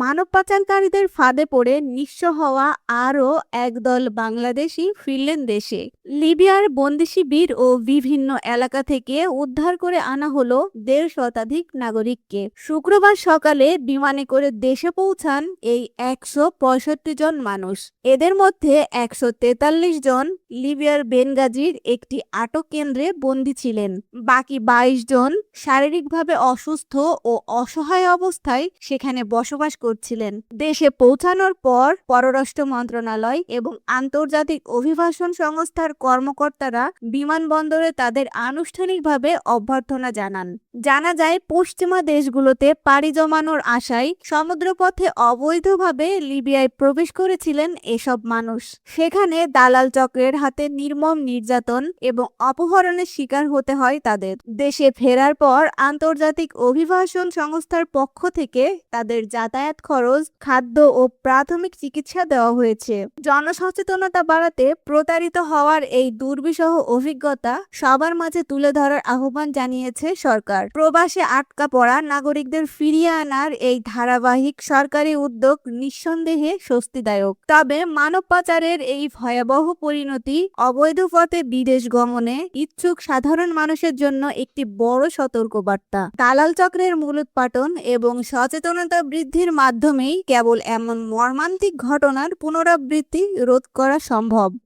মানব পাচারকারীদের ফাঁদে পড়ে নিঃস্ব হওয়া আরও একদল বাংলাদেশি ফিরলেন দেশে। লিবিয়ার বন্দি শিবির ও বিভিন্ন এলাকা থেকে উদ্ধার করে আনা হলো ১৫০ শতাধিক নাগরিককে। শুক্রবার সকালে বিমানে করে দেশে পৌঁছান এই ১৬৫ জন মানুষ। এদের মধ্যে ১৪৩ জন লিবিয়ার বেনগাজির একটি আটক কেন্দ্রে বন্দী ছিলেন। বাকি ২২ জন শারীরিকভাবে অসুস্থ ও অসহায় অবস্থায় সেখানে বসবাস করছিলেন। দেশে পৌঁছানোর পর পররাষ্ট্র মন্ত্রণালয় এবং আন্তর্জাতিক অভিবাসন সংস্থার কর্মকর্তারা বিমানবন্দরে তাদের আনুষ্ঠানিকভাবে অভ্যর্থনা জানান। জানা যায়, পশ্চিমা দেশগুলোতে পাড়ি জমানোর আশায় সমুদ্রপথে অবৈধভাবে লিবিয়ায় প্রবেশ করেছিলেন এসব মানুষ। সেখানে দালাল চক্রের হাতে নির্মম নির্যাতন এবং অপহরণের শিকার হতে হয় তাদের। দেশে ফেরার পর আন্তর্জাতিক অভিবাসন সংস্থার পক্ষ থেকে তাদের যাতায়াত খরচ, খাদ্য ও প্রাথমিক চিকিৎসা দেওয়া হয়েছে। জনসচেতনতা বাড়াতে প্রতারিত হওয়ার এই দুর্বিষহ অভিজ্ঞতা সবার মাঝে তুলে ধরার আহ্বান জানিয়েছে সরকার। প্রবাসে আটকা পড়া নাগরিকদের ফিরিয়ে আনার এই ধারাবাহিক সরকারি উদ্যোগ নিঃসন্দেহে স্বস্তিদায়ক। তবে মানব পাচারের এই ভয়াবহ পরিণতি অবৈধ পথে বিদেশ গমনে ইচ্ছুক সাধারণ মানুষের জন্য একটি বড় সতর্কবার্তা। দালাল চক্রের মূলোৎপাটন এবং সচেতনতা বৃদ্ধির মাধ্যমেই কেবল এমন মর্মান্তিক ঘটনার পুনরাবৃত্তি রোধ করা সম্ভব।